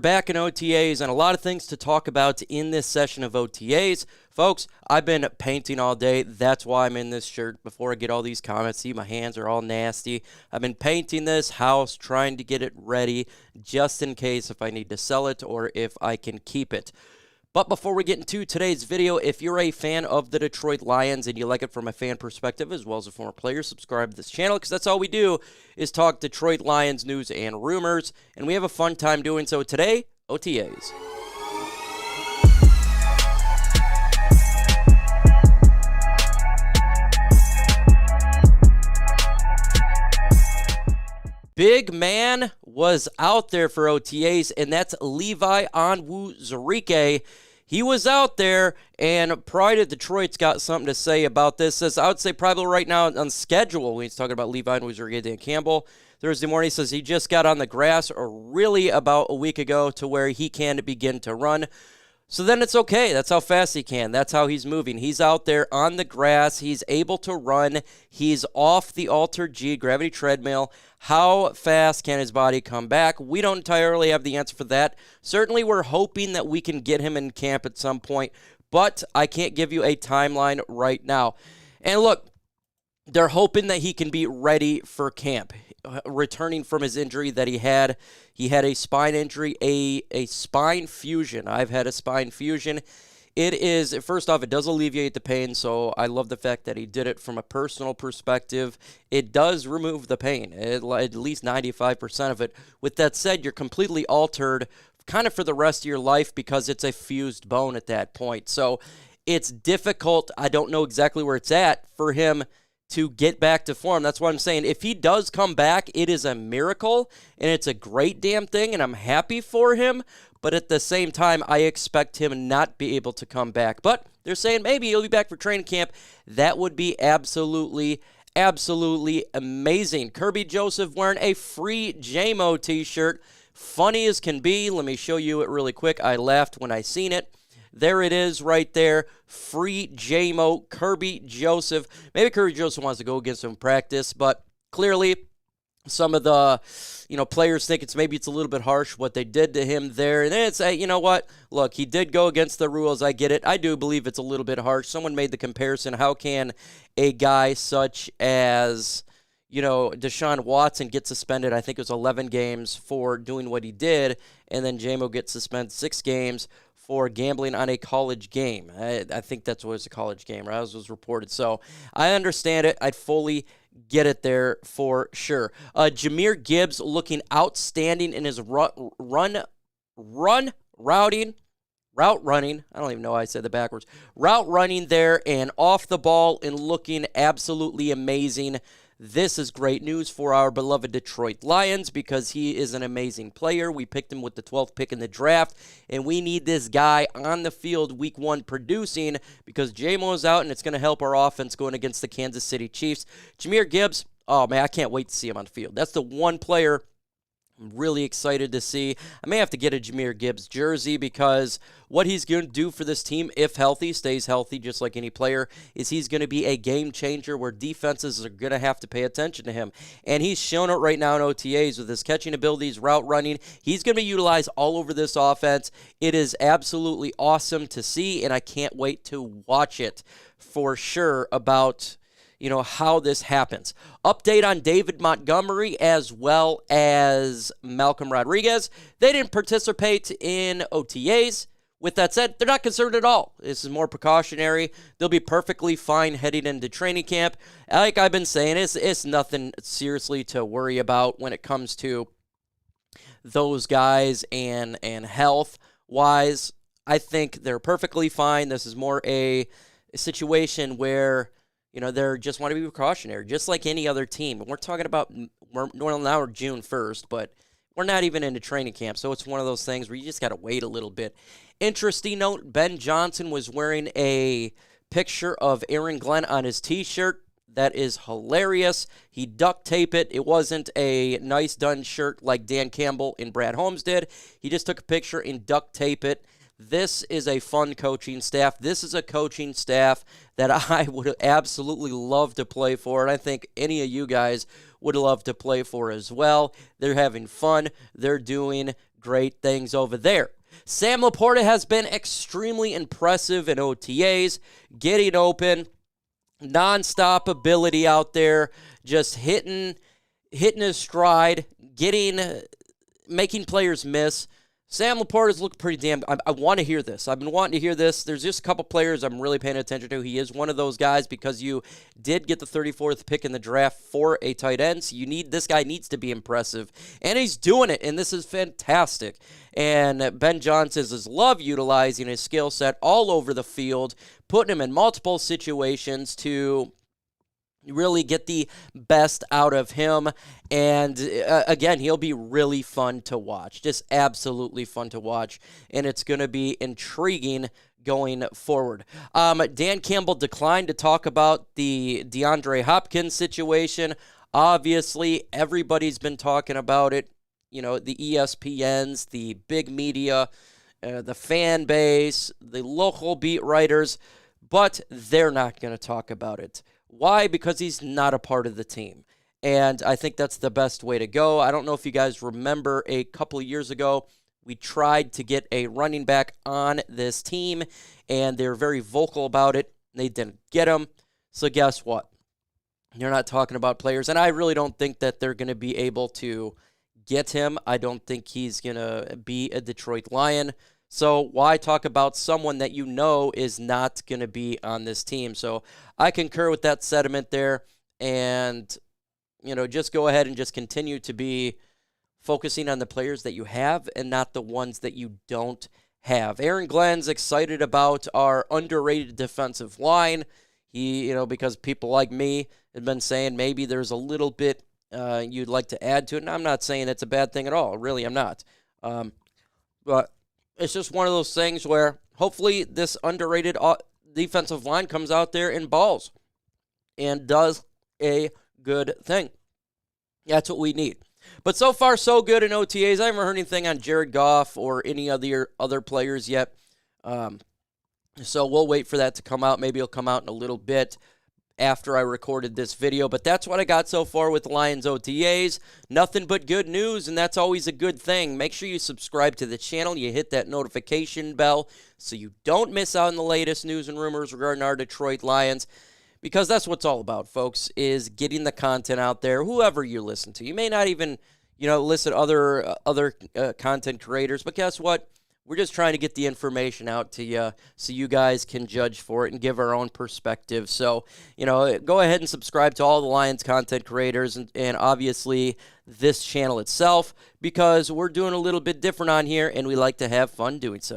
back in OTAs and a lot of things to talk about in this session of OTAs. Folks, I've been painting all day. That's why I'm in this shirt. Before I get all these comments, see, my hands are all nasty. I've been painting this house, trying to get it ready just in case if I need to sell it or if I can keep it. But before we get into today's video, if you're a fan of the Detroit Lions and you like it from a fan perspective as well as a former player, subscribe to this channel because that's all we do is talk Detroit Lions news and rumors, and we have a fun time doing so today, OTAs. Big man was out there for OTAs, and that's Levi Onwuzurike. He was out there, and Pride of Detroit's got something to say about this. Says, I would say probably right now on schedule when he's talking about Levi Onwuzurike and Campbell. Thursday morning, he says he just got on the grass really about a week ago to where he can begin to run. So then it's okay. That's how fast he can. That's how he's moving. He's out there on the grass. He's able to run. He's off the altered G, gravity treadmill. How fast can his body come back? We don't entirely have the answer for that. Certainly we're hoping that we can get him in camp at some point, but I can't give you a timeline right now. And look, they're hoping that he can be ready for camp. Returning from his injury that he had a spine injury, a spine fusion. I've had a spine fusion. It is, first off, it does alleviate the pain, so I love the fact that he did it from a personal perspective. It does remove the pain, at least 95% of it. With that said, you're completely altered kind of for the rest of your life because it's a fused bone at that point. So it's difficult. I don't know exactly where it's at for him to get back to form. That's what I'm saying. If he does come back, it is a miracle, and it's a great damn thing, and I'm happy for him. But at the same time, I expect him not be able to come back. But they're saying maybe he'll be back for training camp. That would be absolutely amazing. Kerby Joseph wearing a free JMO t-shirt. Funny as can be. Let me show you it really quick. I laughed when I seen it. There it is right there. Free JMO, Kerby Joseph. Maybe Kerby Joseph wants to go against him in practice, but clearly some of the players think maybe it's a little bit harsh what they did to him there. And then it's, you know what? Look, he did go against the rules. I get it. I do believe it's a little bit harsh. Someone made the comparison. How can a guy such as Deshaun Watson get suspended, I think it was 11 games for doing what he did, and then JMO gets suspended 6 games for gambling on a college game. I think that's what it's a college game, right? As was reported. So I understand it. I'd fully get it there for sure. Jahmyr Gibbs looking outstanding in his route running. I don't even know why I said that backwards. Route running there and off the ball and looking absolutely amazing. This is great news for our beloved Detroit Lions because he is an amazing player. We picked him with the 12th pick in the draft, and we need this guy on the field week 1 producing because JMO is out, and it's going to help our offense going against the Kansas City Chiefs. Jahmyr Gibbs, oh, man, I can't wait to see him on the field. That's the one player I'm really excited to see. I may have to get a Jahmyr Gibbs jersey because what he's going to do for this team, if healthy, stays healthy just like any player, is he's going to be a game changer where defenses are going to have to pay attention to him. And he's shown it right now in OTAs with his catching abilities, route running. He's going to be utilized all over this offense. It is absolutely awesome to see, and I can't wait to watch it for sure about how this happens. Update on David Montgomery as well as Malcolm Rodriguez. They didn't participate in OTAs. With that said, they're not concerned at all. This is more precautionary. They'll be perfectly fine heading into training camp. Like I've been saying, it's nothing seriously to worry about when it comes to those guys and health-wise. I think they're perfectly fine. This is more a situation where they just want to be precautionary, just like any other team. We're talking about, now we're June 1st, but we're not even into training camp, so it's one of those things where you just got to wait a little bit. Interesting note, Ben Johnson was wearing a picture of Aaron Glenn on his T-shirt. That is hilarious. He duct taped it. It wasn't a nice done shirt like Dan Campbell and Brad Holmes did. He just took a picture and duct taped it. This is a fun coaching staff. This is a coaching staff that I would absolutely love to play for, and I think any of you guys would love to play for as well. They're having fun. They're doing great things over there. Sam Laporta has been extremely impressive in OTAs, getting open, nonstop ability out there, just hitting his stride, making players miss. Sam Laporta's looked pretty damn. I want to hear this. I've been wanting to hear this. There's just a couple players I'm really paying attention to. He is one of those guys because you did get the 34th pick in the draft for a tight end. So this guy needs to be impressive, and he's doing it, and this is fantastic. And Ben Johnson has loved utilizing his skill set all over the field, putting him in multiple situations to really get the best out of him. And again, he'll be really fun to watch, just absolutely fun to watch. And it's going to be intriguing going forward. Dan Campbell declined to talk about the DeAndre Hopkins situation. Obviously, everybody's been talking about it. You know, the ESPNs, the big media, the fan base, the local beat writers, but they're not going to talk about it. Why? Because he's not a part of the team. And I think that's the best way to go. I don't know if you guys remember a couple of years ago, we tried to get a running back on this team, and they were very vocal about it. They didn't get him. So guess what? You're not talking about players. And I really don't think that they're going to be able to get him. I don't think he's going to be a Detroit Lion. So why talk about someone that you know is not going to be on this team? So I concur with that sentiment there. And, just go ahead and just continue to be focusing on the players that you have and not the ones that you don't have. Aaron Glenn's excited about our underrated defensive line. He, because people like me have been saying maybe there's a little bit you'd like to add to it. And I'm not saying it's a bad thing at all. Really, I'm not. But it's just one of those things where hopefully this underrated defensive line comes out there and balls and does a good thing. That's what we need. But so far, so good in OTAs. I haven't heard anything on Jared Goff or any other players yet. So we'll wait for that to come out. Maybe it'll come out in a little bit after I recorded this video. But that's what I got so far with Lions OTAs. Nothing but good news, and that's always a good thing. Make sure you subscribe to the channel. You hit that notification bell so you don't miss out on the latest news and rumors regarding our Detroit Lions. Because that's what it's all about, folks, is getting the content out there, whoever you listen to. You may not even, listen to other content creators, but guess what? We're just trying to get the information out to you so you guys can judge for it and give our own perspective. So, go ahead and subscribe to all the Lions content creators and obviously this channel itself, because we're doing a little bit different on here and we like to have fun doing so.